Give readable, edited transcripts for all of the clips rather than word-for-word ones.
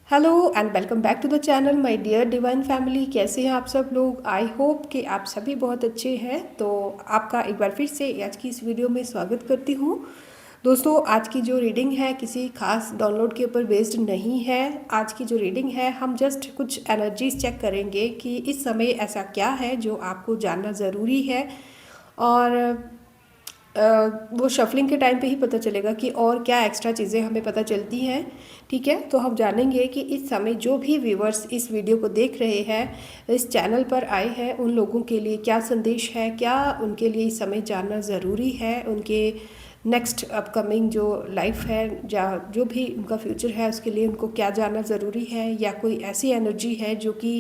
Hello and welcome back to the channel my dear divine family. कैसे हैं आप सब लोग? आई होप कि आप सभी बहुत अच्छे हैं। तो आपका एक बार फिर से आज की इस वीडियो में स्वागत करती हूँ। दोस्तों, आज की जो रीडिंग है किसी खास डाउनलोड के ऊपर बेस्ड नहीं है। आज की जो रीडिंग है हम जस्ट कुछ एनर्जीज चेक करेंगे कि इस समय ऐसा क्या है जो आपको जानना ज़रूरी है। और वो शफलिंग के टाइम पे ही पता चलेगा कि और क्या एक्स्ट्रा चीज़ें हमें पता चलती हैं। ठीक है, तो हम जानेंगे कि इस समय जो भी व्यूवर्स इस वीडियो को देख रहे हैं, इस चैनल पर आए हैं, उन लोगों के लिए क्या संदेश है, क्या उनके लिए इस समय जानना ज़रूरी है, उनके नेक्स्ट अपकमिंग जो लाइफ है या जो भी उनका फ्यूचर है उसके लिए उनको क्या जानना ज़रूरी है, या कोई ऐसी एनर्जी है जो कि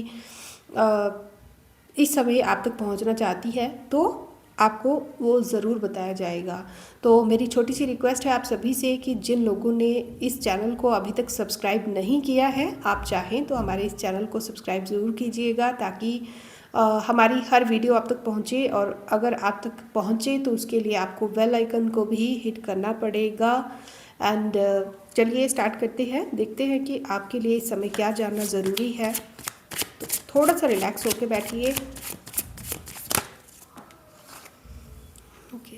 इस समय आप तक पहुंचना चाहती है, तो आपको वो ज़रूर बताया जाएगा। तो मेरी छोटी सी रिक्वेस्ट है आप सभी से कि जिन लोगों ने इस चैनल को अभी तक सब्सक्राइब नहीं किया है, आप चाहें तो हमारे इस चैनल को सब्सक्राइब ज़रूर कीजिएगा ताकि हमारी हर वीडियो आप तक पहुंचे। और अगर आप तक पहुंचे तो उसके लिए आपको बेल आइकन को भी हिट करना पड़ेगा। एंड चलिए स्टार्ट करते हैं, देखते हैं कि आपके लिए इस समय क्या जानना ज़रूरी है। तो थोड़ा सा रिलैक्स होकर बैठिए। ओके,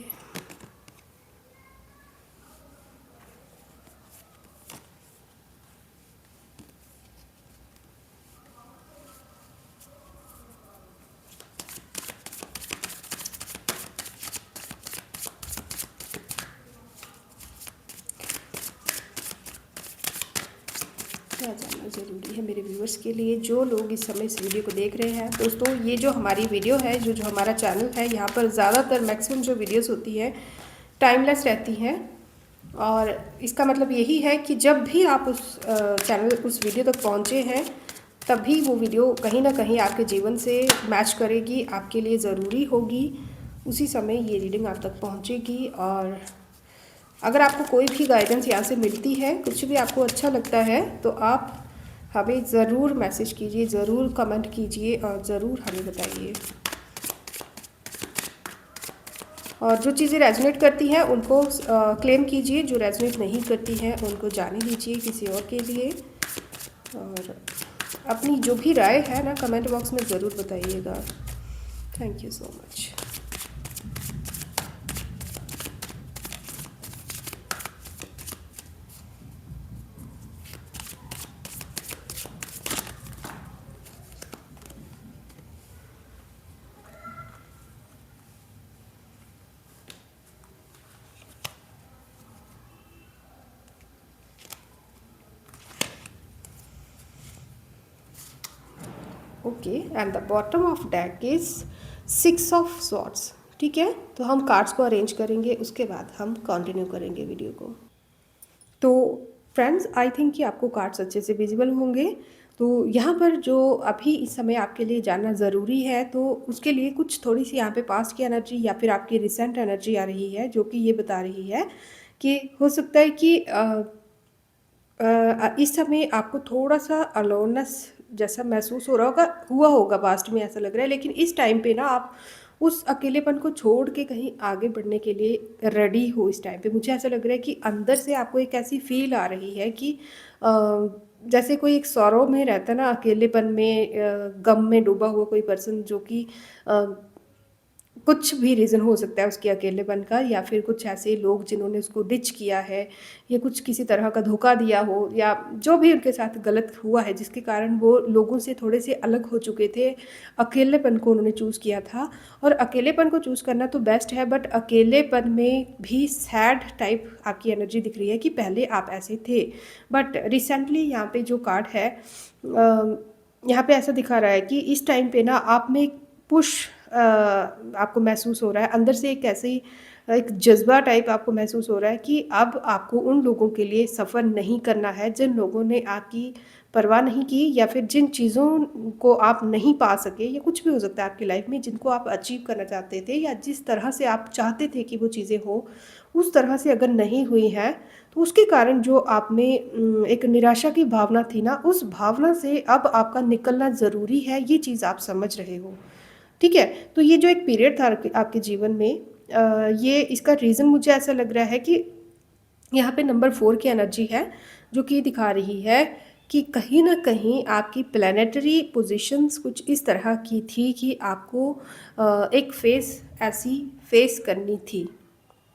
क्या जानना ज़रूरी है मेरे व्यूअर्स के लिए जो लोग इस समय इस वीडियो को देख रहे हैं। दोस्तों, ये जो हमारी वीडियो है, जो हमारा चैनल है, यहाँ पर ज़्यादातर मैक्सिमम जो वीडियोस होती हैं टाइमलेस रहती हैं। और इसका मतलब यही है कि जब भी आप उस चैनल उस वीडियो तक पहुँचे हैं तभी वो वीडियो कहीं ना कहीं आपके जीवन से मैच करेगी, आपके लिए ज़रूरी होगी। उसी समय ये रीडिंग आप तक पहुँचेगी। और अगर आपको कोई भी गाइडेंस यहाँ से मिलती है, कुछ भी आपको अच्छा लगता है, तो आप हमें ज़रूर मैसेज कीजिए, ज़रूर कमेंट कीजिए और ज़रूर हमें बताइए। और जो चीज़ें रेजोनेट करती हैं उनको क्लेम कीजिए, जो रेजोनेट नहीं करती हैं उनको जाने दीजिए किसी और के लिए। और अपनी जो भी राय है ना, कमेंट बॉक्स में ज़रूर बताइएगा। Thank you so much. Okay, and the bottom of deck is 6 of swords. ठीक है, तो हम कार्ड्स को अरेंज करेंगे, उसके बाद हम कंटिन्यू करेंगे वीडियो को। तो फ्रेंड्स, आई थिंक कि आपको कार्ड्स अच्छे से विजिबल होंगे। तो यहाँ पर जो अभी इस समय आपके लिए जानना ज़रूरी है, तो उसके लिए कुछ थोड़ी सी यहाँ पे पास्ट की एनर्जी या फिर आपकी रिसेंट एनर्जी आ रही है जो कि ये बता रही है कि हो सकता है कि इस समय आपको थोड़ा सा अलोननेस जैसा महसूस हो रहा होगा, हुआ होगा पास्ट में, ऐसा लग रहा है। लेकिन इस टाइम पे ना आप उस अकेलेपन को छोड़ के कहीं आगे बढ़ने के लिए रेडी हो। इस टाइम पे मुझे ऐसा लग रहा है कि अंदर से आपको एक ऐसी फील आ रही है कि जैसे कोई एक सौरव में रहता है ना, अकेलेपन में, गम में डूबा हुआ कोई पर्सन जो कि कुछ भी रीज़न हो सकता है उसके अकेलेपन का, या फिर कुछ ऐसे लोग जिन्होंने उसको डिच किया है, या कुछ किसी तरह का धोखा दिया हो, या जो भी उनके साथ गलत हुआ है जिसके कारण वो लोगों से थोड़े से अलग हो चुके थे। अकेलेपन को उन्होंने चूज़ किया था। और अकेलेपन को चूज़ करना तो बेस्ट है, बट अकेलेपन में भी सैड टाइप आपकी एनर्जी दिख रही है कि पहले आप ऐसे थे। बट रिसेंटली यहाँ पे जो कार्ड है, यहाँ पे ऐसा दिखा रहा है कि इस टाइम पे ना आप में पुश आपको महसूस हो रहा है अंदर से, एक ऐसे ही एक जज्बा टाइप आपको महसूस हो रहा है कि अब आपको उन लोगों के लिए सफ़र नहीं करना है जिन लोगों ने आपकी परवाह नहीं की, या फिर जिन चीज़ों को आप नहीं पा सके, या कुछ भी हो सकता है आपकी लाइफ में जिनको आप अचीव करना चाहते थे, या जिस तरह से आप चाहते थे कि वो चीज़ें हो उस तरह से अगर नहीं हुई हैं, तो उसके कारण जो आप में एक निराशा की भावना थी ना, उस भावना से अब आपका निकलना ज़रूरी है। ये चीज़ आप समझ रहे हो। ठीक है, तो ये जो एक पीरियड था आपके जीवन में, ये इसका रीज़न मुझे ऐसा लग रहा है कि यहाँ पे नंबर 4 की एनर्जी है जो कि दिखा रही है कि कहीं न कहीं आपकी प्लैनेटरी पोज़ीशंस कुछ इस तरह की थी कि आपको एक फ़ेज़ ऐसी फ़ेस करनी थी।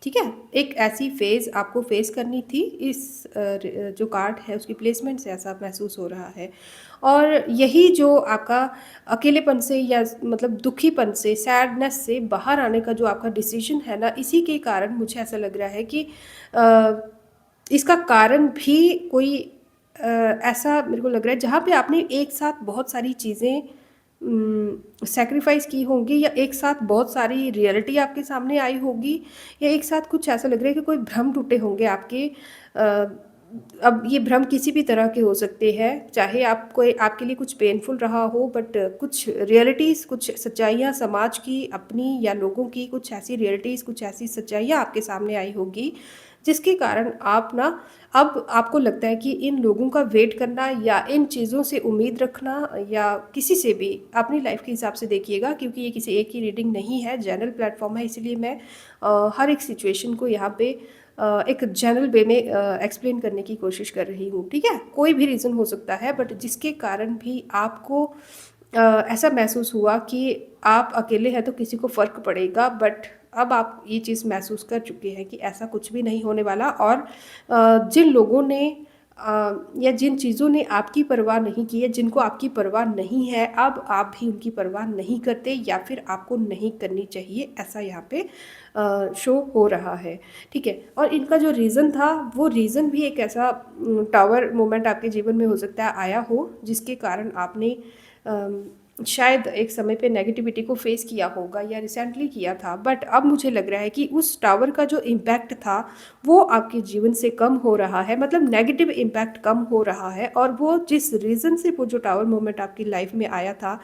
ठीक है? एक ऐसी फ़ेज़ आपको फ़ेस करनी थी। इस जो कार्ड है उसकी प्लेसमेंट से ऐसा महसूस हो रहा है। और यही जो आपका अकेलेपन से या मतलब दुखीपन से, सैडनेस से बाहर आने का जो आपका डिसीज़न है ना, इसी के कारण मुझे ऐसा लग रहा है कि अ, इसका कारण भी कोई ऐसा मेरे को लग रहा है जहाँ पे आपने एक साथ बहुत सारी चीज़ें सैक्रिफ़ाइस की होंगी, या एक साथ बहुत सारी रियलिटी आपके सामने आई होगी, या एक साथ कुछ ऐसा लग रहा है कि कोई भ्रम टूटे होंगे आपके। अब ये भ्रम किसी भी तरह के हो सकते हैं, चाहे आपको आपके लिए कुछ पेनफुल रहा हो, बट कुछ रियलिटीज़, कुछ सच्चाइयाँ समाज की अपनी या लोगों की, कुछ ऐसी रियलिटीज़, कुछ ऐसी सच्चाइयाँ आपके सामने आई होगी, जिसके कारण आप ना अब आपको लगता है कि इन लोगों का वेट करना या इन चीज़ों से उम्मीद रखना या किसी से भी अपनी लाइफ के हिसाब से देखिएगा, क्योंकि ये किसी एक ही रीडिंग नहीं है, जनरल प्लेटफॉर्म है, इसीलिए मैं हर एक सिचुएशन को यहाँ पे एक जनरल वे में एक्सप्लेन करने की कोशिश कर रही हूँ। ठीक है, कोई भी रीज़न हो सकता है, बट जिसके कारण भी आपको ऐसा महसूस हुआ कि आप अकेले हैं तो किसी को फ़र्क पड़ेगा, बट अब आप ये चीज़ महसूस कर चुके हैं कि ऐसा कुछ भी नहीं होने वाला। और जिन लोगों ने या जिन चीज़ों ने आपकी परवाह नहीं की है, जिनको आपकी परवाह नहीं है, अब आप भी उनकी परवाह नहीं करते, या फिर आपको नहीं करनी चाहिए, ऐसा यहाँ पे शो हो रहा है। ठीक है, और इनका जो रीज़न था, वो रीज़न भी एक ऐसा टावर मोमेंट आपके जीवन में हो सकता है आया हो, जिसके कारण आपने शायद एक समय पे नेगेटिविटी को फेस किया होगा या रिसेंटली किया था, बट अब मुझे लग रहा है कि उस टावर का जो इम्पैक्ट था वो आपके जीवन से कम हो रहा है, मतलब नेगेटिव इम्पैक्ट कम हो रहा है। और वो जिस रीज़न से वो जो टावर मोमेंट आपकी लाइफ में आया था,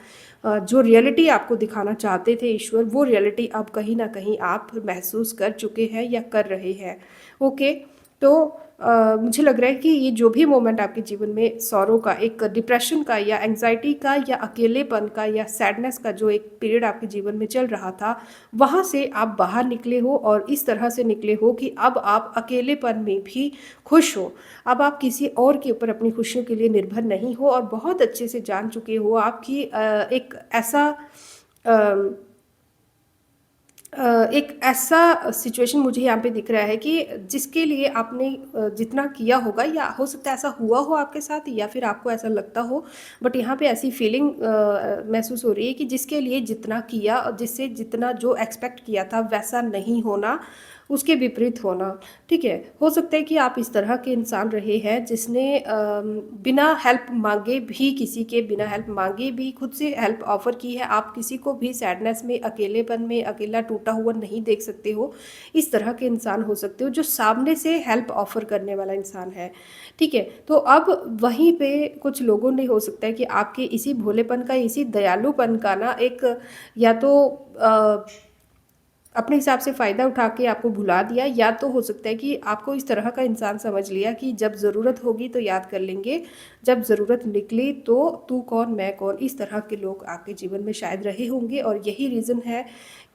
जो रियलिटी आपको दिखाना चाहते थे ईश्वर, वो रियलिटी अब कहीं ना कहीं आप महसूस कर चुके हैं या कर रहे हैं। ओके, तो मुझे लग रहा है कि ये जो भी मोमेंट आपके जीवन में सॉरो का, एक डिप्रेशन का या एंग्जाइटी का या अकेलेपन का या सैडनेस का जो एक पीरियड आपके जीवन में चल रहा था, वहाँ से आप बाहर निकले हो, और इस तरह से निकले हो कि अब आप अकेलेपन में भी खुश हो। अब आप किसी और के ऊपर अपनी खुशियों के लिए निर्भर नहीं हो, और बहुत अच्छे से जान चुके हो आपकी एक ऐसा एक ऐसा सिचुएशन मुझे यहाँ पे दिख रहा है कि जिसके लिए आपने जितना किया होगा, या हो सकता है ऐसा हुआ हो आपके साथ, या फिर आपको ऐसा लगता हो, बट यहाँ पे ऐसी फीलिंग महसूस हो रही है कि जिसके लिए जितना किया और जिससे जितना जो एक्सपेक्ट किया था वैसा नहीं होना, उसके विपरीत होना। ठीक है, हो सकता है कि आप इस तरह के इंसान रहे हैं जिसने बिना हेल्प मांगे भी, किसी के बिना हेल्प मांगे भी खुद से हेल्प ऑफर की है। आप किसी को भी सैडनेस में, अकेलेपन में, अकेला टूटा हुआ नहीं देख सकते हो। इस तरह के इंसान हो सकते हो जो सामने से हेल्प ऑफर करने वाला इंसान है। ठीक है, तो अब वहीं पे कुछ लोगों ने, हो सकता है कि आपके इसी भोलेपन का, इसी दयालुपन का ना एक, या तो अपने हिसाब से फ़ायदा उठा के आपको भुला दिया, या तो हो सकता है कि आपको इस तरह का इंसान समझ लिया कि जब ज़रूरत होगी तो याद कर लेंगे, जब ज़रूरत निकली तो तू कौन मैं कौन, इस तरह के लोग आपके जीवन में शायद रहे होंगे। और यही रीज़न है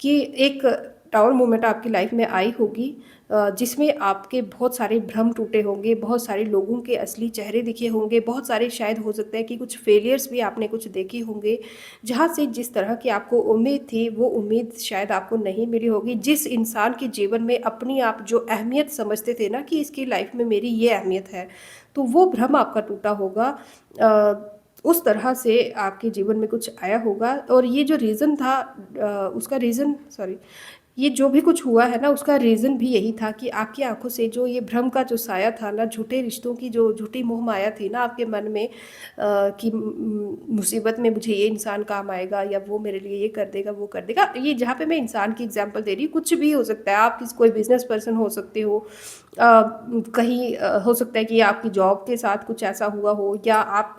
कि एक टावर मोमेंट आपकी लाइफ में आई होगी, जिसमें आपके बहुत सारे भ्रम टूटे होंगे, बहुत सारे लोगों के असली चेहरे दिखे होंगे, बहुत सारे, शायद हो सकता है कि कुछ फेलियर्स भी आपने कुछ देखे होंगे, जहाँ से जिस तरह की आपको उम्मीद थी वो उम्मीद शायद आपको नहीं मिली होगी। जिस इंसान के जीवन में अपनी आप जो अहमियत समझते थे ना कि इसकी लाइफ में मेरी ये अहमियत है, तो वो भ्रम आपका टूटा होगा। उस तरह से आपके जीवन में कुछ आया होगा, और ये जो रीज़न था, उसका रीज़न, सॉरी, ये जो भी कुछ हुआ है ना, उसका रीज़न भी यही था कि आपकी आँखों से जो ये भ्रम का जो साया था ना, झूठे रिश्तों की जो झूठी मोह माया थी ना आपके मन में, कि मुसीबत में मुझे ये इंसान काम आएगा, या वो मेरे लिए ये कर देगा, वो कर देगा। ये जहाँ पे मैं इंसान की एग्जांपल दे रही हूँ, कुछ भी हो सकता है। आप किसी, कोई बिजनेस पर्सन हो सकते हो, कहीं हो सकता है कि आपकी जॉब के साथ कुछ ऐसा हुआ हो, या आप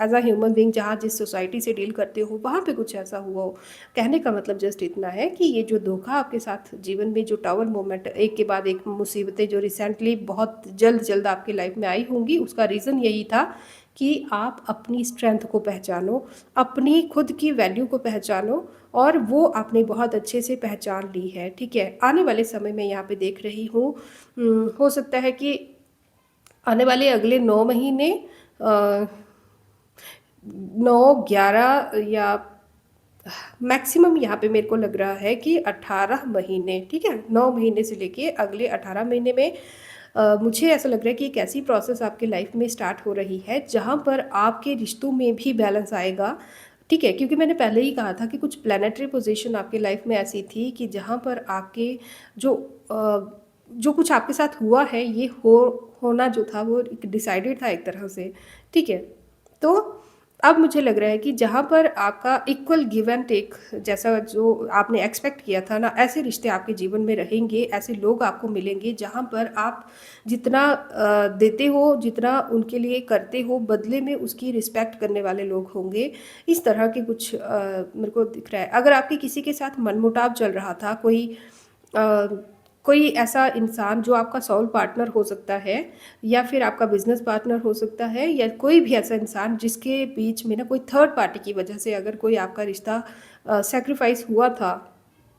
एज अ ह्यूमन बीइंग जहाँ जिस सोसाइटी से डील करते हो वहाँ पे कुछ ऐसा हुआ हो। कहने का मतलब जस्ट इतना है कि ये जो धोखा आपके साथ जीवन में, जो टावर मोमेंट, एक के बाद एक मुसीबतें जो रिसेंटली बहुत जल्द जल्द आपकी लाइफ में आई होंगी, उसका रीज़न यही था कि आप अपनी स्ट्रेंथ को पहचानो, अपनी खुद की वैल्यू को पहचानो, और वो आपने बहुत अच्छे से पहचान ली है। ठीक है, आने वाले समय में यहाँ पे देख रही हूँ, हो सकता है कि आने वाले अगले 9 महीने अ, 9, 11 या मैक्सिमम यहाँ पे मेरे को लग रहा है कि 18 महीने, ठीक है? 9 महीने से लेके अगले 18 महीने में मुझे ऐसा लग रहा है कि एक ऐसी प्रोसेस आपकी लाइफ में स्टार्ट हो रही है, जहाँ पर आपके रिश्तों में भी बैलेंस आएगा, ठीक है? क्योंकि मैंने पहले ही कहा था कि कुछ प्लैनेटरी पोज़ीशन आपकी लाइफ में ऐसी थी कि जहाँ पर आपके जो जो कुछ आपके साथ हुआ है, ये होना जो था वो एक डिसाइडेड था एक तरह से, ठीक है? तो अब मुझे लग रहा है कि जहाँ पर आपका इक्वल गिव एंड टेक जैसा जो आपने एक्सपेक्ट किया था ना, ऐसे रिश्ते आपके जीवन में रहेंगे, ऐसे लोग आपको मिलेंगे जहाँ पर आप जितना देते हो, जितना उनके लिए करते हो, बदले में उसकी रिस्पेक्ट करने वाले लोग होंगे। इस तरह के कुछ मेरे को दिख रहा है। अगर आपके किसी के साथ मनमुटाव चल रहा था, अ, कोई ऐसा इंसान जो आपका सोल पार्टनर हो सकता है या फिर आपका बिजनेस पार्टनर हो सकता है, या कोई भी ऐसा इंसान जिसके बीच में ना कोई थर्ड पार्टी की वजह से अगर कोई आपका रिश्ता सेक्रीफाइस हुआ था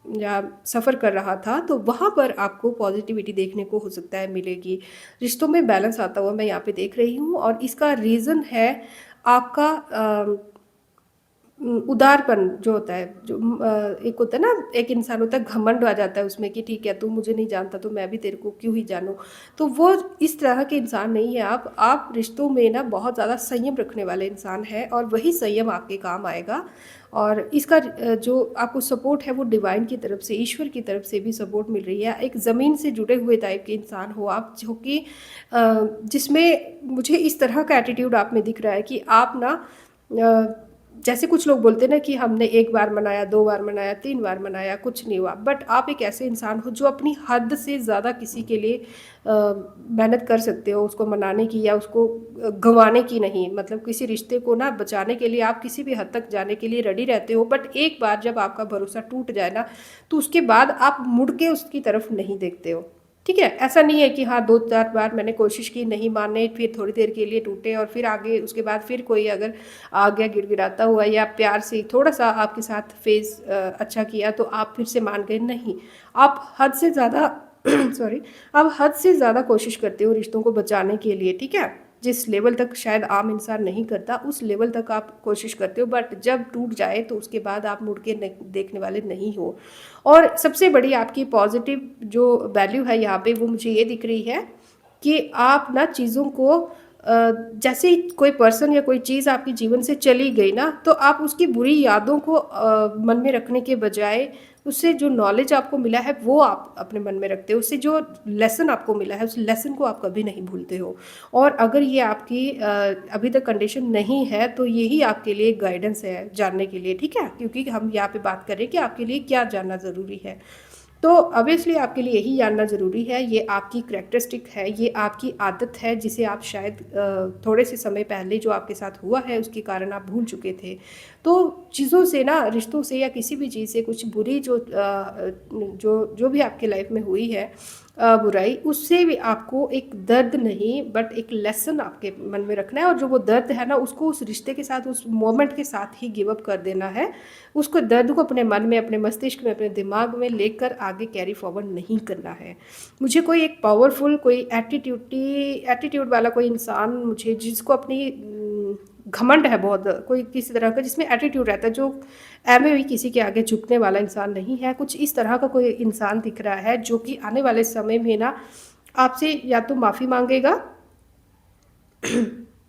या सफ़र कर रहा था, तो वहाँ पर आपको पॉजिटिविटी देखने को हो सकता है मिलेगी। रिश्तों में बैलेंस आता हुआ मैं यहाँ पे देख रही हूँ, और इसका रीज़न है आपका उदारपन जो होता है, एक होता है ना, एक इंसान होता है घमंड आ जाता है उसमें कि ठीक है, तू मुझे नहीं जानता तो मैं भी तेरे को क्यों ही जानूँ। तो वो इस तरह के इंसान नहीं है आप रिश्तों में ना बहुत ज़्यादा संयम रखने वाले इंसान हैं, और वही संयम आपके काम आएगा। और इसका जो आपको सपोर्ट है वो डिवाइन की तरफ से, ईश्वर की तरफ से भी सपोर्ट मिल रही है। एक ज़मीन से जुड़े हुए टाइप के इंसान हो आप, जो कि जिसमें मुझे इस तरह का एटीट्यूड आप में दिख रहा है कि आप ना जैसे कुछ लोग बोलते हैं ना कि हमने 1 बार मनाया, 2 बार मनाया, 3 बार मनाया, कुछ नहीं हुआ। बट आप एक ऐसे इंसान हो जो अपनी हद से ज़्यादा किसी के लिए मेहनत कर सकते हो, उसको मनाने की या उसको गँवाने की नहीं। मतलब किसी रिश्ते को ना बचाने के लिए आप किसी भी हद तक जाने के लिए रेडी रहते हो। बट एक बार जब आपका भरोसा टूट जाए ना, तो उसके बाद आप मुड़ के उसकी तरफ नहीं देखते हो। ठीक है? ऐसा नहीं है कि हाँ 2-4 बार मैंने कोशिश की नहीं माने, फिर थोड़ी देर के लिए टूटे और फिर आगे उसके बाद फिर कोई अगर आ गया गिड़गिड़ाता हुआ या प्यार से थोड़ा-सा आपके साथ फेस अच्छा किया तो आप फिर से मान गए, नहीं। आप हद से ज़्यादा सॉरी, आप हद से ज़्यादा कोशिश करते हो रिश्तों को बचाने के लिए, ठीक है? जिस लेवल तक शायद आम इंसान नहीं करता, उस लेवल तक आप कोशिश करते हो, बट जब टूट जाए तो उसके बाद आप मुड़ के देखने वाले नहीं हो। और सबसे बड़ी आपकी पॉजिटिव जो वैल्यू है यहाँ पे वो मुझे ये दिख रही है कि आप ना चीज़ों को जैसे ही कोई पर्सन या कोई चीज़ आपके जीवन से चली गई ना, तो आप उसकी बुरी यादों को मन में रखने के बजाय उससे जो नॉलेज आपको मिला है वो आप अपने मन में रखते हो। उससे जो लेसन आपको मिला है उस लेसन को आप कभी नहीं भूलते हो। और अगर ये आपकी अभी तक कंडीशन नहीं है तो यही आपके लिए गाइडेंस है जानने के लिए, ठीक है? क्योंकि हम यहाँ पे बात कर रहे हैं कि आपके लिए क्या जानना ज़रूरी है। तो ऑब्वियसली आपके लिए यही जानना ज़रूरी है, ये आपकी करैक्टरिस्टिक है, ये आपकी आदत है जिसे आप शायद थोड़े से समय पहले जो आपके साथ हुआ है उसके कारण आप भूल चुके थे। तो चीज़ों से ना, रिश्तों से या किसी भी चीज़ से कुछ बुरी जो भी आपकी लाइफ में हुई है बुराई, उससे भी आपको एक दर्द नहीं बट एक लेसन आपके मन में रखना है, और जो वो दर्द है ना उसको उस रिश्ते के साथ, उस मोमेंट के साथ ही गिव अप कर देना है। उसको दर्द को अपने मन में, अपने मस्तिष्क में, अपने दिमाग में लेकर आगे कैरी फॉरवर्ड नहीं करना है। मुझे कोई एक पावरफुल, कोई एटीट्यूड वाला कोई इंसान, मुझे जिसको अपनी घमंड है बहुत, कोई किसी तरह का जिसमें एटीट्यूड रहता है, जो ऐमे भी किसी के आगे झुकने वाला इंसान नहीं है, कुछ इस तरह का कोई इंसान दिख रहा है जो कि आने वाले समय में ना आपसे या तो माफ़ी मांगेगा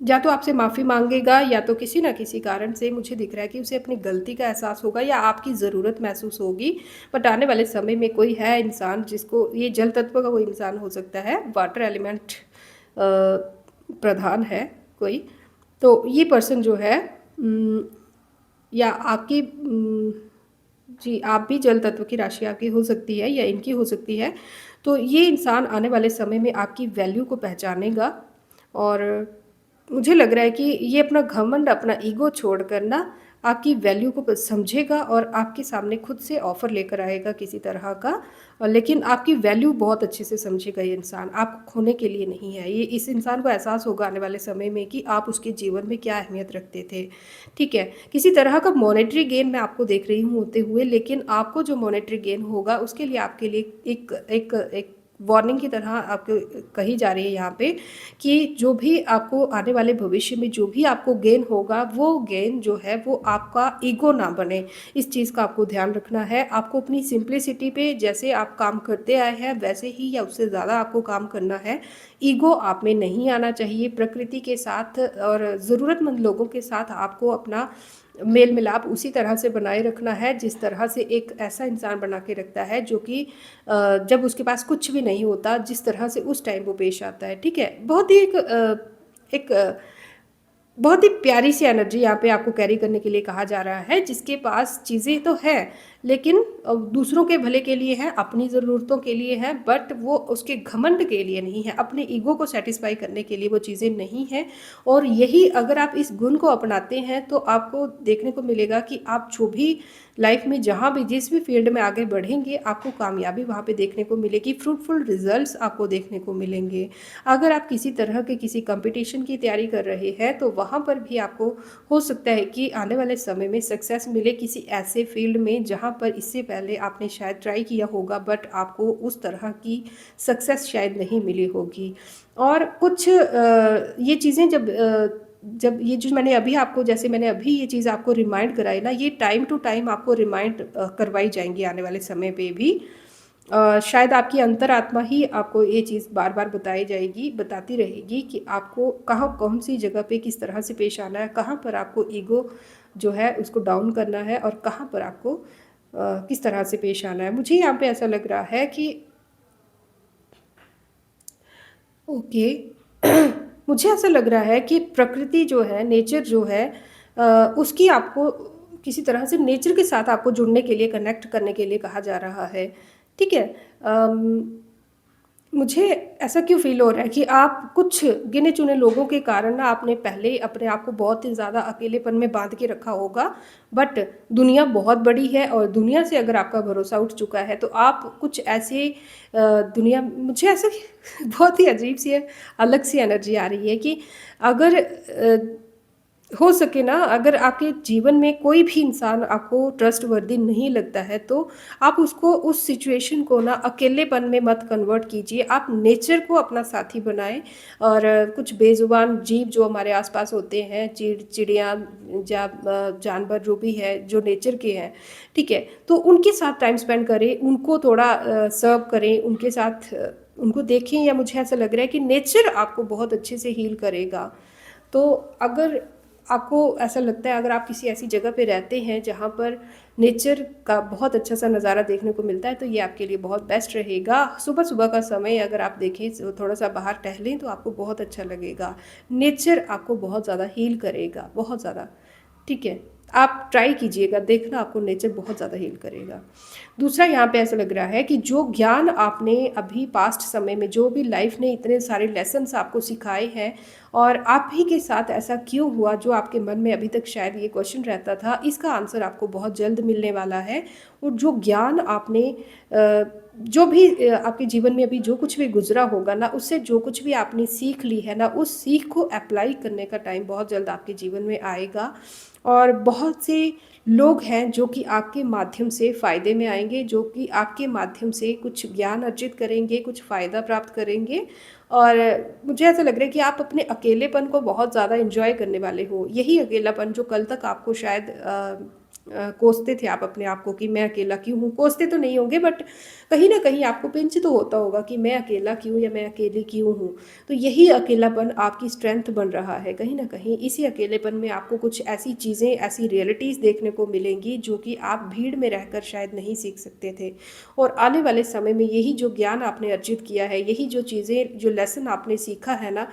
या तो आपसे माफ़ी माँगेगा, या तो किसी न किसी कारण से मुझे दिख रहा है कि उसे अपनी गलती का एहसास होगा या आपकी ज़रूरत महसूस होगी। बट आने वाले समय में कोई है इंसान जिसको ये जल तत्व का कोई इंसान हो सकता है, वाटर एलिमेंट प्रधान है कोई। तो ये पर्सन जो है या आपकी जी, आप भी जल तत्व की राशि आपकी हो सकती है या इनकी हो सकती है। तो ये इंसान आने वाले समय में आपकी वैल्यू को पहचानेगा, और मुझे लग रहा है कि ये अपना घमंड, अपना ईगो छोड़कर ना आपकी वैल्यू को समझेगा और आपके सामने खुद से ऑफ़र लेकर आएगा किसी तरह का। लेकिन आपकी वैल्यू बहुत अच्छे से समझेगा ये इंसान, आपको खोने के लिए नहीं है। ये इस इंसान को एहसास होगा आने वाले समय में कि आप उसके जीवन में क्या अहमियत रखते थे, ठीक है? किसी तरह का मॉनेटरी गेन मैं आपको देख रही हूँ होते हुए, लेकिन आपको जो मॉनेटरी गेन होगा उसके लिए आपके लिए एक एक एक वार्निंग की तरह आपको कही जा रही है यहाँ पे कि जो भी आपको आने वाले भविष्य में जो भी आपको गेन होगा, वो गेन जो है वो आपका ईगो ना बने। इस चीज़ का आपको ध्यान रखना है। आपको अपनी सिंप्लिसिटी पे जैसे आप काम करते आए हैं वैसे ही या उससे ज़्यादा आपको काम करना है। ईगो आप में नहीं आना चाहिए। प्रकृति के साथ और ज़रूरतमंद लोगों के साथ आपको अपना मेल मिलाप उसी तरह से बनाए रखना है जिस तरह से एक ऐसा इंसान बना के रखता है जो कि जब उसके पास कुछ भी नहीं होता, जिस तरह से उस टाइम वो पेश आता है, ठीक है? बहुत ही बहुत ही प्यारी सी एनर्जी यहाँ पे आपको कैरी करने के लिए कहा जा रहा है, जिसके पास चीज़ें तो हैं, लेकिन दूसरों के भले के लिए है, अपनी ज़रूरतों के लिए है, बट वो उसके घमंड के लिए नहीं है, अपने ईगो को सेटिस्फाई करने के लिए वो चीज़ें नहीं हैं। और यही अगर आप इस गुण को अपनाते हैं तो आपको देखने को मिलेगा कि आप जो भी लाइफ में जहाँ भी जिस भी फील्ड में आगे बढ़ेंगे, आपको कामयाबी वहाँ पे देखने को मिलेगी, फ्रूटफुल रिजल्ट्स आपको देखने को मिलेंगे। अगर आप किसी तरह के किसी कंपटीशन की तैयारी कर रहे हैं तो वहाँ पर भी आपको हो सकता है कि आने वाले समय में सक्सेस मिले किसी ऐसे फील्ड में जहाँ पर इससे पहले आपने शायद ट्राई किया होगा, बट आपको उस तरह की सक्सेस शायद नहीं मिली होगी। और कुछ ये चीज़ें जब ये जो मैंने अभी आपको जैसे मैंने अभी ये चीज़ आपको रिमाइंड कराई ना, ये टाइम टू टाइम आपको रिमाइंड करवाई जाएंगी आने वाले समय पे भी। शायद आपकी अंतरात्मा ही आपको ये चीज़ बार बार बताई जाएगी, बताती रहेगी कि आपको कहाँ कौन सी जगह पे किस तरह से पेश आना है, कहाँ पर आपको ईगो जो है उसको डाउन करना है और कहाँ पर आपको किस तरह से पेश आना है। मुझे यहाँ पे ऐसा लग रहा है कि ओके मुझे ऐसा लग रहा है कि प्रकृति जो है, नेचर जो है उसकी आपको किसी तरह से नेचर के साथ आपको जुड़ने के लिए, कनेक्ट करने के लिए कहा जा रहा है, ठीक है? मुझे ऐसा क्यों फ़ील हो रहा है कि आप कुछ गिने-चुने लोगों के कारण ना आपने पहले ही अपने आप को बहुत ही ज़्यादा अकेलेपन में बाँध के रखा होगा। बट दुनिया बहुत बड़ी है और दुनिया से अगर आपका भरोसा उठ चुका है तो आप कुछ ऐसे दुनिया मुझे ऐसा बहुत ही अजीब-सी है, अलग-सी एनर्जी आ रही है कि अगर हो सके ना, अगर आपके जीवन में कोई भी इंसान आपको ट्रस्टवर्दी नहीं लगता है तो आप उसको उस सिचुएशन को ना अकेलेपन में मत कन्वर्ट कीजिए। आप नेचर को अपना साथी बनाएँ और कुछ बेज़ुबान जीव जो हमारे आस-पास होते हैं, चिड़िया जानवर जो भी है, जो नेचर के हैं, ठीक है? तो उनके साथ टाइम स्पेंड करें, उनको थोड़ा सर्व करें, उनके साथ उनको देखें या मुझे ऐसा लग रहा है कि नेचर आपको बहुत अच्छे से हील करेगा। तो अगर आपको ऐसा लगता है, अगर आप किसी ऐसी जगह पे रहते हैं जहाँ पर नेचर का बहुत अच्छा सा नज़ारा देखने को मिलता है तो ये आपके लिए बहुत बेस्ट रहेगा। सुबह-सुबह का समय अगर आप देखें तो थोड़ा-सा बाहर टहलें तो आपको बहुत अच्छा लगेगा। नेचर आपको बहुत ज़्यादा हील करेगा, बहुत ज़्यादा, ठीक है? आप ट्राई कीजिएगा, देखना आपको नेचर बहुत ज़्यादा हील करेगा। दूसरा यहाँ पे ऐसा लग रहा है कि जो ज्ञान आपने अभी पास्ट समय में जो भी लाइफ ने इतने सारे लेसन्स आपको सिखाए हैं और आप ही के साथ ऐसा क्यों हुआ, जो आपके मन में अभी तक शायद ये क्वेश्चन रहता था, इसका आंसर आपको बहुत जल्द मिलने वाला है। और जो ज्ञान आपने जो भी आपके जीवन में अभी जो कुछ भी गुजरा होगा ना, उससे जो कुछ भी आपने सीख ली है ना, उस सीख को अप्लाई करने का टाइम बहुत जल्द आपके जीवन में आएगा। और बहुत से लोग हैं जो कि आपके माध्यम से फ़ायदे में आएंगे, जो कि आपके माध्यम से कुछ ज्ञान अर्जित करेंगे, कुछ फ़ायदा प्राप्त करेंगे। और मुझे ऐसा लग रहा है कि आप अपने अकेलेपन को बहुत ज़्यादा एंजॉय करने वाले हो। यही अकेलापन जो कल तक आपको शायद कोसते थे आप अपने आप को कि मैं अकेला क्यों हूँ। कोसते तो नहीं होंगे, बट कहीं ना कहीं आपको पिंच तो होता होगा कि मैं अकेला क्यों या मैं अकेली क्यों हूँ। तो यही अकेलापन आपकी स्ट्रेंथ बन रहा है। कहीं ना कहीं इसी अकेलेपन में आपको कुछ ऐसी चीज़ें, ऐसी रियलिटीज़ देखने को मिलेंगी जो कि आप भीड़ में रहकर शायद नहीं सीख सकते थे। और आने वाले समय में यही जो ज्ञान आपने अर्जित किया है, यही जो चीज़ें, जो लेसन आपने सीखा है ना,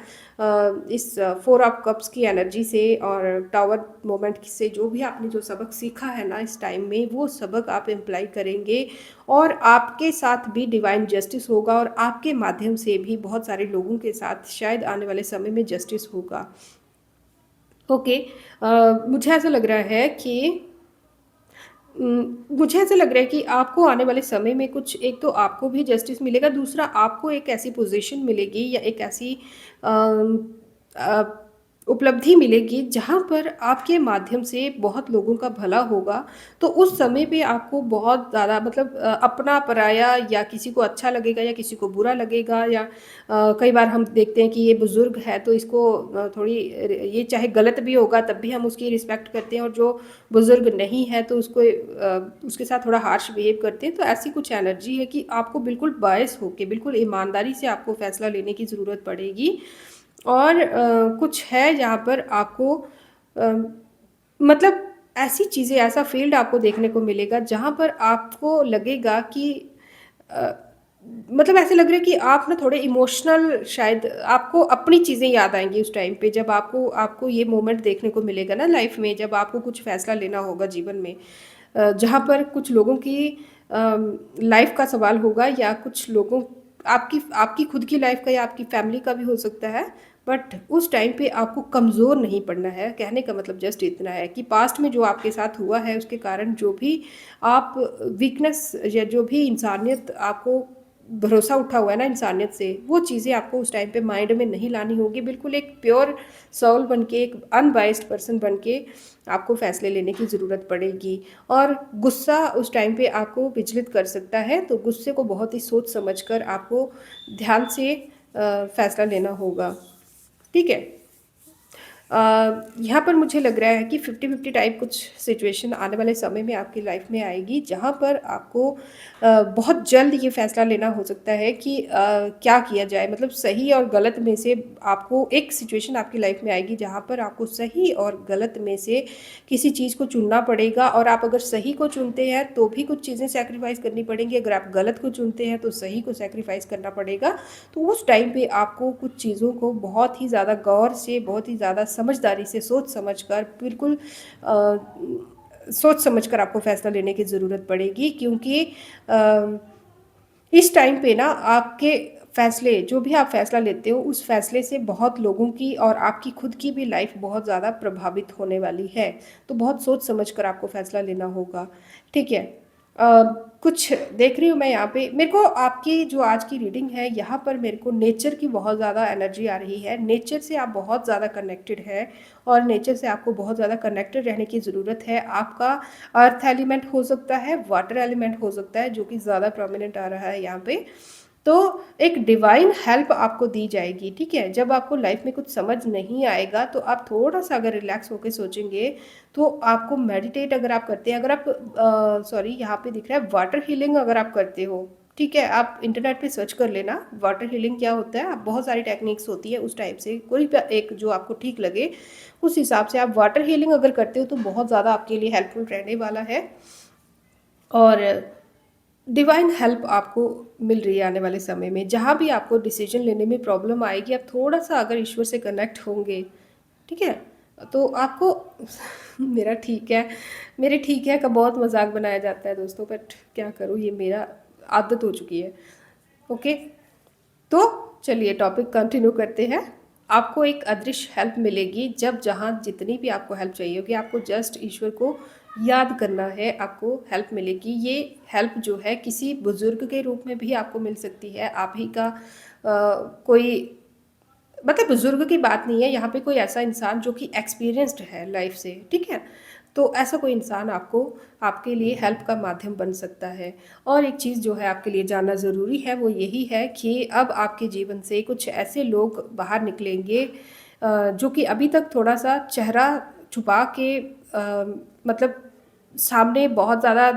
इस 4 ऑफ कप्स की एनर्जी से और टावर मोमेंट से, जो भी आपने जो सबक सीखा है ना इस टाइम में, वो सबक आप इम्प्लाई करेंगे और आपके साथ भी डिवाइन जस्टिस होगा और आपके माध्यम से भी बहुत सारे लोगों के साथ शायद आने वाले समय में जस्टिस होगा। ओके, मुझे ऐसा लग रहा है कि मुझे ऐसा लग रहा है कि आपको आने वाले समय में कुछ, एक तो आपको भी जस्टिस मिलेगा, दूसरा आपको एक ऐसी पोजीशन मिलेगी या एक ऐसी अम, अ, उपलब्धि मिलेगी जहाँ पर आपके माध्यम से बहुत लोगों का भला होगा, तो उस समय पे आपको बहुत ज़्यादा मतलब अपना पराया या किसी को अच्छा लगेगा या किसी को बुरा लगेगा या कई बार हम देखते हैं कि ये बुज़ुर्ग है तो इसको थोड़ी ये चाहे गलत भी होगा तब भी हम उसकी रिस्पेक्ट करते हैं और जो बुज़ुर्ग नहीं है तो उसको उसके साथ थोड़ा हार्श बिहेव करते हैं। तो ऐसी कुछ एनर्जी है कि आपको बिल्कुल बायस होके, बिल्कुल ईमानदारी से आपको फ़ैसला लेने की ज़रूरत पड़ेगी। और कुछ है जहाँ पर आपको अ, मतलब ऐसी चीज़ें, ऐसा फ़ील्ड आपको देखने को मिलेगा जहाँ पर आपको लगेगा कि अ, मतलब ऐसे लग रहा है कि आप ना थोड़े इमोशनल, शायद आपको अपनी चीज़ें याद आएँगी उस टाइम पे जब आपको आपको ये मोमेंट देखने को मिलेगा ना लाइफ़ में, जब आपको कुछ फ़ैसला लेना होगा जीवन में। जहाँ पर कुछ लोगों की लाइफ़ का सवाल होगा या कुछ लोगों आपकी आपकी खुद की लाइफ़ का या आपकी फैमिली का भी हो सकता है, बट उस टाइम पे आपको कमज़ोर नहीं पड़ना है। कहने का मतलब जस्ट इतना है कि पास्ट में जो आपके साथ हुआ है उसके कारण जो भी आप वीकनेस या जो भी इंसानियत आपको भरोसा उठा हुआ है ना इंसानियत से, वो चीज़ें आपको उस टाइम पे माइंड में नहीं लानी होगी। बिल्कुल एक प्योर सोल बन के, एक अनबायस्ड पर्सन बन के आपको फ़ैसले लेने की ज़रूरत पड़ेगी। और गुस्सा उस टाइम पे आपको विचलित कर सकता है, तो गुस्से को बहुत ही सोच समझ कर आपको ध्यान से फ़ैसला लेना होगा। ठीक है? यहाँ पर मुझे लग रहा है कि 50-50 टाइप कुछ सिचुएशन आने वाले समय में आपकी लाइफ में आएगी, जहाँ पर आपको बहुत जल्द ये फ़ैसला लेना हो सकता है कि क्या किया जाए। मतलब सही और गलत में से आपको एक सिचुएशन आपकी लाइफ में आएगी, जहाँ पर आपको सही और गलत में से किसी चीज़ को चुनना पड़ेगा और आप अगर सही को चुनते हैं, तो भी कुछ चीज़ें सैक्रिफ़ाइस करनी पड़ेंगी, अगर आप गलत को चुनते हैं, तो सही को सैक्रिफ़ाइस करना पड़ेगा। तो उस टाइम पे आपको कुछ चीज़ों को बहुत ही ज़्यादा गौर से, बहुत ही ज़्यादा समझदारी से, सोच समझ कर बिल्कुल अ, सोच समझ कर आपको फ़ैसला लेने की ज़रूरत पड़ेगी, क्योंकि अ, इस टाइम पे ना आपके फ़ैसले, जो भी आप फ़ैसला लेते हो, उस फ़ैसले से बहुत लोगों की और आपकी खुद की भी लाइफ़ बहुत ज़्यादा प्रभावित होने वाली है। तो बहुत सोच समझ कर आपको फ़ैसला लेना होगा, ठीक है? अ, कुछ देख रही हूँ मैं यहाँ पे, मेरे को आपकी जो आज की रीडिंग है, यहाँ पर मेरे को नेचर की बहुत ज़्यादा एनर्जी आ रही है। नेचर से आप बहुत ज़्यादा कनेक्टेड हैं और नेचर से आपको बहुत ज़्यादा कनेक्टेड रहने की ज़रूरत है। आपका अर्थ एलिमेंट हो सकता है, वाटर एलिमेंट हो सकता है, जो कि ज़्यादा प्रोमिनेंट आ रहा है यहाँ पे। तो एक डिवाइन हेल्प आपको दी जाएगी, ठीक है? जब आपको लाइफ में कुछ समझ नहीं आएगा, तो आप थोड़ा-सा अगर रिलैक्स होके सोचेंगे, तो आपको मेडिटेट अगर आप करते हैं, अगर आप सॉरी यहाँ पे दिख रहा है वाटर हीलिंग अगर आप करते हो, ठीक है? आप इंटरनेट पे सर्च कर लेना वाटर हीलिंग क्या होता है, आप बहुत सारी टेक्निक्स होती है उस टाइप से, कोई भी एक जो आपको ठीक लगे, उस हिसाब से आप वाटर हीलिंग अगर करते हो, तो बहुत ज़्यादा आपके लिए हेल्पफुल रहने वाला है। और डिवाइन हेल्प आपको मिल रही है आने वाले समय में। जहाँ भी आपको डिसीजन लेने में प्रॉब्लम आएगी, आप थोड़ा-सा अगर ईश्वर से कनेक्ट होंगे, ठीक है? तो आपको मेरा ठीक है, मेरे ठीक है का बहुत मज़ाक बनाया जाता है दोस्तों, बट क्या करूँ, ये मेरा आदत हो चुकी है। ओके? तो चलिए टॉपिक कंटिन्यू करते हैं। आपको एक अदृश्य हेल्प मिलेगी, जब जहाँ जितनी भी आपको हेल्प चाहिए होगी, आपको जस्ट ईश्वर को याद करना है, आपको हेल्प मिलेगी। ये हेल्प जो है किसी बुज़ुर्ग के रूप में भी आपको मिल सकती है। आप ही का कोई मतलब बुजुर्ग की बात नहीं है, यहाँ पे कोई ऐसा इंसान जो कि एक्सपीरियंस्ड है लाइफ से, ठीक है? तो ऐसा कोई इंसान आपको आपके लिए हेल्प का माध्यम बन सकता है। और एक चीज़ जो है आपके लिए जानना ज़रूरी है, वो यही है कि अब आपके जीवन से कुछ ऐसे लोग बाहर निकलेंगे जो कि अभी तक थोड़ा-सा चेहरा छुपा के मतलब सामने बहुत ज़्यादा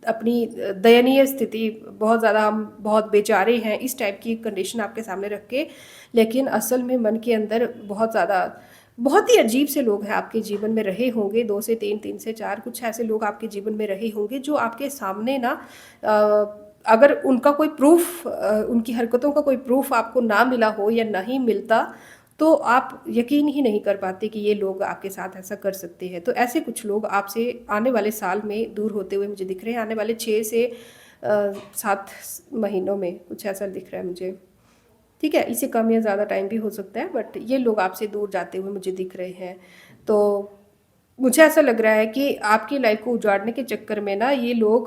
अपनी दयनीय स्थिति, बहुत ज़्यादा हम बहुत बेचारे हैं, इस टाइप की कंडीशन आपके सामने रख के, लेकिन असल में मन के अंदर बहुत ज़्यादा, बहुत ही अजीब से लोग हैं आपके जीवन में रहे होंगे, 2 से 3, 3 से 4 कुछ ऐसे लोग आपके जीवन में रहे होंगे जो आपके सामने ना अगर उनका कोई प्रूफ़ उनकी हरकतों का कोई प्रूफ़ आपको ना मिला हो या नहीं मिलता, तो आप यकीन ही नहीं कर पाते कि ये लोग आपके साथ ऐसा कर सकते हैं। तो ऐसे कुछ लोग आपसे आने वाले साल में दूर होते हुए मुझे दिख रहे हैं, आने वाले 6 से 7 महीनों में कुछ ऐसा दिख रहा है मुझे। ठीक है, इससे कम या ज़्यादा टाइम भी हो सकता है, बट ये लोग आपसे दूर जाते हुए मुझे दिख रहे हैं। तो मुझे ऐसा लग रहा है कि आपकी लाइफ को उजाड़ने के चक्कर में ना ये लोग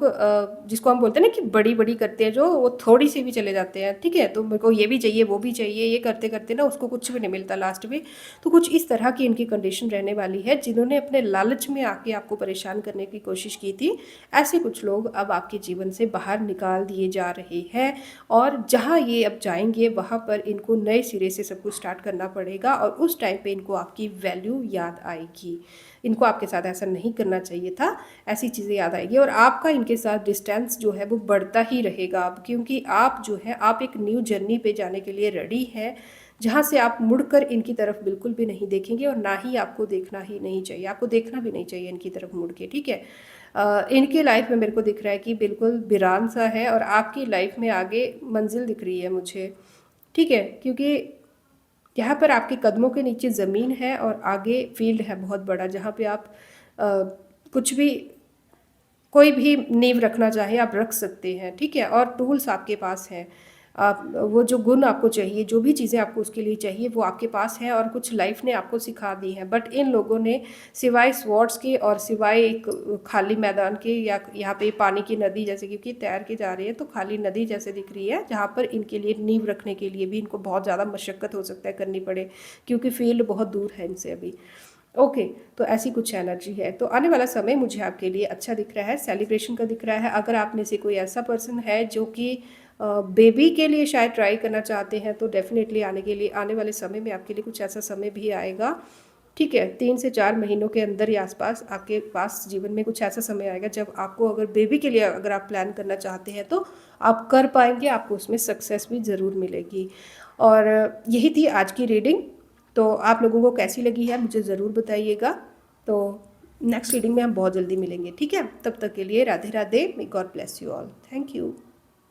जिसको हम बोलते हैं ना कि बड़ी-बड़ी करते हैं जो, वो थोड़ी-सी भी चले जाते हैं, ठीक है? तो मेरे को ये भी चाहिए, वो भी चाहिए, ये करते-करते ना उसको कुछ भी नहीं मिलता लास्ट में। तो कुछ इस तरह की इनकी कंडीशन रहने वाली है, जिन्होंने अपने लालच में आके आपको परेशान करने की कोशिश की थी, ऐसे कुछ लोग अब आपके जीवन से बाहर निकाल दिए जा रहे हैं। और जहाँ ये अब जाएँगे, वहाँ पर इनको नए सिरे से सब कुछ स्टार्ट करना पड़ेगा और उस टाइम पे इनको आपकी वैल्यू याद आएगी। इनको आपके साथ ऐसा नहीं करना चाहिए था, ऐसी चीज़ें याद आएगी और आपका इनके साथ डिस्टेंस जो है वो बढ़ता ही रहेगा अब, क्योंकि आप जो है आप एक न्यू जर्नी पे जाने के लिए रेडी हैं, जहाँ से आप मुड़कर इनकी तरफ बिल्कुल भी नहीं देखेंगे और ना ही आपको देखना ही नहीं चाहिए, आपको देखना भी नहीं चाहिए इनकी तरफ मुड़ के, ठीक है? इनके लाइफ में मेरे को दिख रहा है कि बिल्कुल वीरान सा है और आपकी लाइफ में आगे मंजिल दिख रही है मुझे, ठीक है? क्योंकि यहाँ पर आपके कदमों के नीचे ज़मीन है और आगे फील्ड है बहुत बड़ा, जहाँ पे आप अ, कुछ भी, कोई भी नींव रखना चाहे आप रख सकते हैं, ठीक है? और टूल्स आपके पास हैं। आप वो जो गुण आपको चाहिए, जो भी चीज़ें आपको उसके लिए चाहिए वो आपके पास हैं और कुछ लाइफ़ ने आपको सिखा दी हैं। बट इन लोगों ने सिवाय स्वॉर्ड्स के और सिवाय एक खाली मैदान के, या यहाँ पे पानी की नदी जैसे, क्योंकि तैर के जा रहे हैं तो खाली नदी जैसे दिख रही है, जहाँ पर इनके लिए नींव रखने के लिए भी इनको बहुत ज़्यादा मशक्कत हो सकता है करनी पड़े, क्योंकि फील्ड बहुत दूर है इनसे अभी। ओके, तो ऐसी कुछ एनर्जी है। तो आने वाला समय मुझे आपके लिए अच्छा दिख रहा है, सेलिब्रेशन का दिख रहा है। अगर आप में से कोई ऐसा पर्सन है जो कि बेबी के लिए शायद ट्राई करना चाहते हैं, तो डेफ़िनेटली आने वाले समय में आपके लिए कुछ ऐसा समय भी आएगा, ठीक है? 3 से 4 महीनों के अंदर ही आस-पास आपके पास जीवन में कुछ ऐसा समय आएगा जब आपको, अगर बेबी के लिए अगर आप प्लान करना चाहते हैं तो आप कर पाएँगे, आपको उसमें सक्सेस भी ज़रूर मिलेगी। और यही थी आज की रीडिंग। तो आप लोगों को कैसी लगी है मुझे ज़रूर बताइएगा। तो नेक्स्ट रीडिंग में हम बहुत जल्दी मिलेंगे, ठीक है? तब तक के लिए Radhe Radhe, may God bless you all. Thank you.